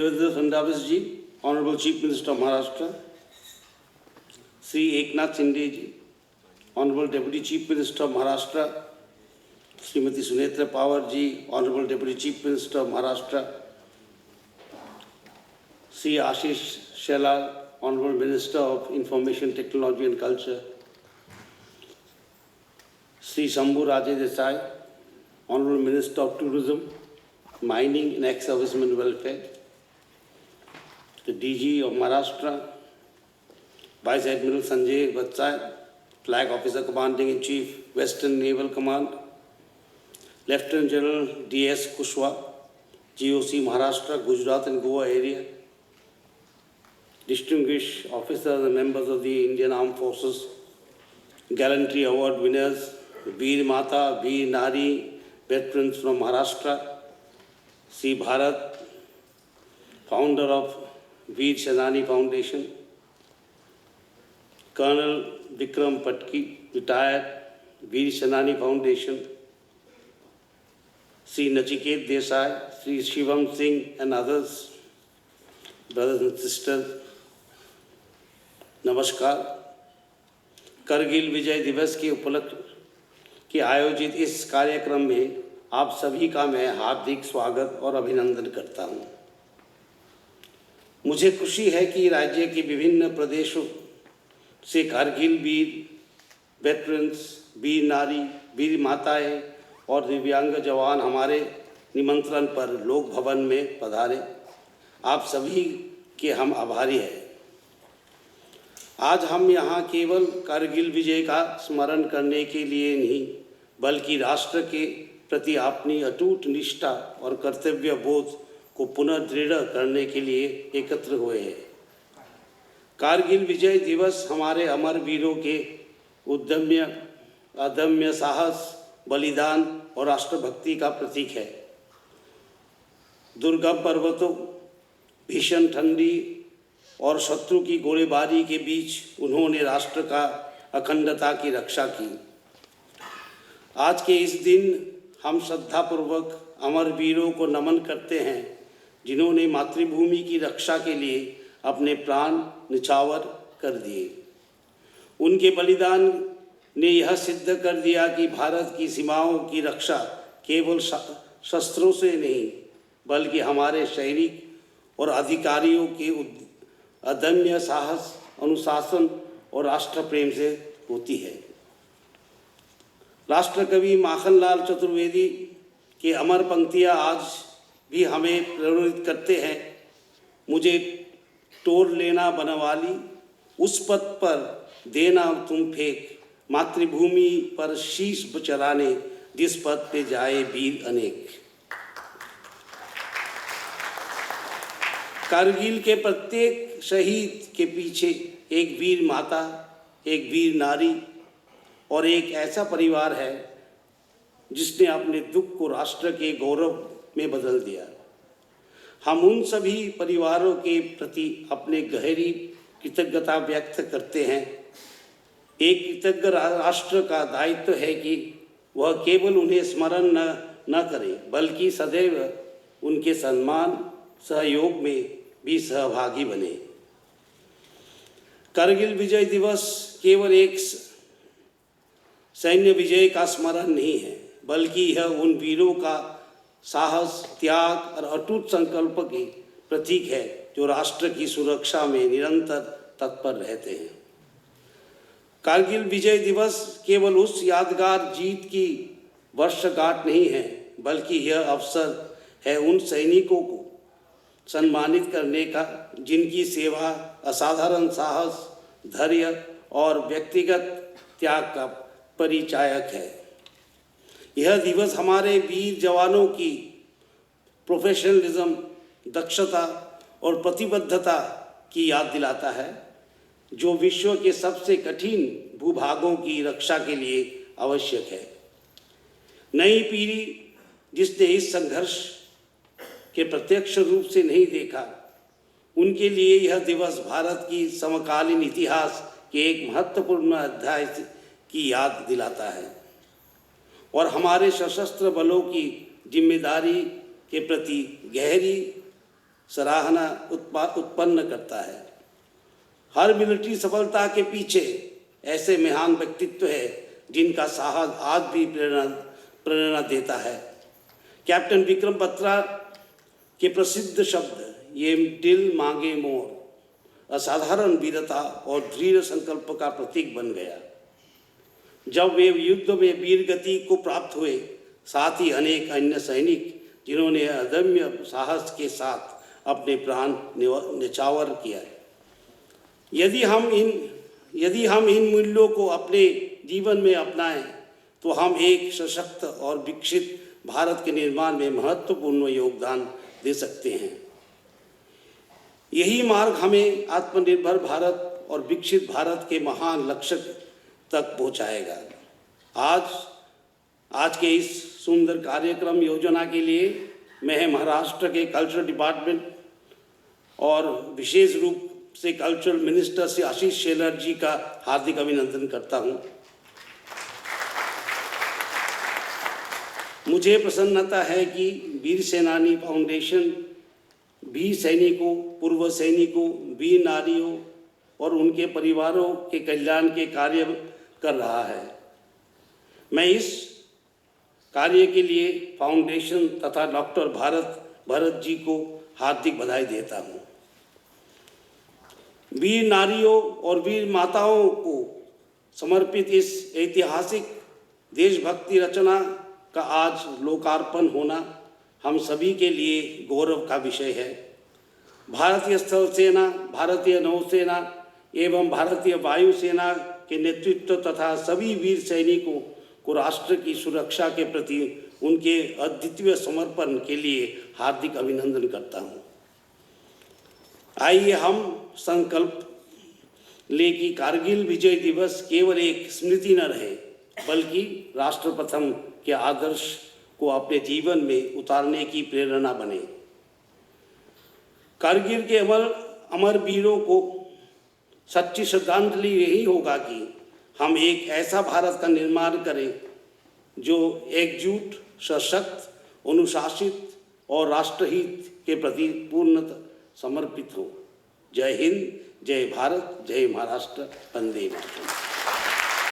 Devendra Fadnavis ji, Honorable Chief Minister of Maharashtra, Sri Eknath Shinde ji, Honorable Deputy Chief Minister of Maharashtra, Srimati Sunetra Pawar ji, Honorable Deputy Chief Minister of Maharashtra, Sri Ashish Shelar, Honorable Minister of Information Technology and Culture, Sri Shambhu Raje Desai, Honorable Minister of Tourism, Mining and Ex-Servicemen Welfare, the DG of Maharashtra, Vice Admiral Sanjay Vatsai, Flag Officer Commanding-in-Chief, Western Naval Command, Lieutenant General D.S. Kushwa, GOC Maharashtra, Gujarat and Goa area, distinguished officers and members of the Indian Armed Forces, Gallantry Award winners, Veer Mata, Veer Nari, veterans from Maharashtra, Sri Bharat, founder of Veer Senani Foundation, Colonel Vikram Patki, retired, Veer Senani Foundation, Sri Nachiket Desai, Sri Shivam Singh and others, brothers and sisters, नमस्कार। करगिल विजय दिवस के उपलक्ष्य के आयोजित इस कार्यक्रम में आप सभी का मैं हार्दिक स्वागत और अभिनंदन करता हूं। मुझे खुशी है कि राज्य के विभिन्न प्रदेशों से कारगिल वीर वेटरन्स, वीर नारी, वीर माताएं और दिव्यांग जवान हमारे निमंत्रण पर लोक भवन में पधारे। आप सभी के हम आभारी हैं। आज हम यहाँ केवल कारगिल विजय का स्मरण करने के लिए नहीं, बल्कि राष्ट्र के प्रति अपनी अटूट निष्ठा और कर्तव्य बोध को पुनः दृढ़ करने के लिए एकत्र हुए हैं। कारगिल विजय दिवस हमारे अमर वीरों के अदम्य साहस, बलिदान और राष्ट्रभक्ति का प्रतीक है। दुर्गम पर्वतों, भीषण ठंडी और शत्रु की गोलीबारी के बीच उन्होंने राष्ट्र का अखंडता की रक्षा की। आज के इस दिन हम श्रद्धापूर्वक अमर वीरों को नमन करते हैं, जिन्होंने मातृभूमि की रक्षा के लिए अपने प्राण न्यौछावर कर दिए। उनके बलिदान ने यह सिद्ध कर दिया कि भारत की सीमाओं की रक्षा केवल शस्त्रों से नहीं, बल्कि हमारे सैनिक और अधिकारियों के अदम्य साहस, अनुशासन और राष्ट्र प्रेम से होती है। राष्ट्रकवि माखनलाल चतुर्वेदी की अमर पंक्तियाँ आज भी हमें प्रेरित करते हैं। मुझे टोर लेना बनवाली, उस पथ पर देना तुम फेंक, मातृभूमि पर शीश चढ़ाने, जिस पथ पे जाए वीर अनेक। कारगिल के प्रत्येक शहीद के पीछे एक वीर माता, एक वीर नारी और एक ऐसा परिवार है जिसने अपने दुख को राष्ट्र के गौरव में बदल दिया। हम उन सभी परिवारों के प्रति अपने गहरी कृतज्ञता व्यक्त करते हैं। एक कृतज्ञ राष्ट्र का दायित्व है कि वह केवल उन्हें स्मरण न करे, बल्कि सदैव उनके सम्मान, सहयोग में भी सहभागी बने। कारगिल विजय दिवस केवल एक सैन्य विजय का स्मरण नहीं है, बल्कि यह उन वीरों का साहस, त्याग और अटूट संकल्प के प्रतीक है जो राष्ट्र की सुरक्षा में निरंतर तत्पर रहते हैं। कारगिल विजय दिवस केवल उस यादगार जीत की वर्षगांठ नहीं है, बल्कि यह अवसर है उन सैनिकों को सम्मानित करने का जिनकी सेवा असाधारण साहस, धैर्य और व्यक्तिगत त्याग का परिचायक है। यह दिवस हमारे वीर जवानों की प्रोफेशनलिज्म, दक्षता और प्रतिबद्धता की याद दिलाता है, जो विश्व के सबसे कठिन भूभागों की रक्षा के लिए आवश्यक है। नई पीढ़ी जिसने इस संघर्ष के प्रत्यक्ष रूप से नहीं देखा, उनके लिए यह दिवस भारत की समकालीन इतिहास के एक महत्वपूर्ण अध्याय की याद दिलाता है और हमारे सशस्त्र बलों की जिम्मेदारी के प्रति गहरी सराहना उत्पन्न करता है। हर मिलिट्री सफलता के पीछे ऐसे महान व्यक्तित्व है जिनका साहस आज भी प्रेरणा देता है। कैप्टन विक्रम बत्रा के प्रसिद्ध शब्द ये दिल मांगे मोर असाधारण वीरता और दृढ़ संकल्प का प्रतीक बन गया। जब वे युद्ध में वीर गति को प्राप्त हुए, साथ ही अनेक अन्य सैनिक जिन्होंने अदम्य साहस के साथ अपने प्राण न्यौछावर किया। यदि हम इन मूल्यों को अपने जीवन में अपनाएं तो हम एक सशक्त और विकसित भारत के निर्माण में महत्वपूर्ण योगदान दे सकते हैं। यही मार्ग हमें आत्मनिर्भर भारत और विकसित भारत के महान लक्ष्य तक पहुंचाएगा। आज के इस सुंदर कार्यक्रम योजना के लिए मैं महाराष्ट्र के कल्चरल डिपार्टमेंट और विशेष रूप से कल्चरल मिनिस्टर श्री आशीष शेलार जी का हार्दिक अभिनंदन करता हूं। मुझे प्रसन्नता है कि वीर सेनानी फाउंडेशन वीर सैनिकों, पूर्व सैनिकों, वीर नारियों और उनके परिवारों के कल्याण के कार्य कर रहा है। मैं इस कार्य के लिए फाउंडेशन तथा डॉक्टर भरत जी को हार्दिक बधाई देता हूँ। वीर नारियों और वीर माताओं को समर्पित इस ऐतिहासिक देशभक्ति रचना का आज लोकार्पण होना हम सभी के लिए गौरव का विषय है। भारतीय स्थल सेना, भारतीय नौसेना एवं भारतीय वायुसेना के नेतृत्व तथा सभी वीर सैनिकों को राष्ट्र की सुरक्षा के प्रति उनके अद्वितीय समर्पण के लिए हार्दिक अभिनंदन करता हूँ। आइए हम संकल्प ले कि कारगिल विजय दिवस केवल एक स्मृति न रहे, बल्कि राष्ट्र प्रथम के आदर्श को अपने जीवन में उतारने की प्रेरणा बने। कारगिल के अमर वीरों को सच्ची श्रद्धांजलि यही होगा कि हम एक ऐसा भारत का निर्माण करें जो एकजुट, सशक्त, अनुशासित और राष्ट्रहित के प्रति पूर्णतः समर्पित हो। जय हिंद, जय भारत, जय महाराष्ट्र, वंदे मातरम।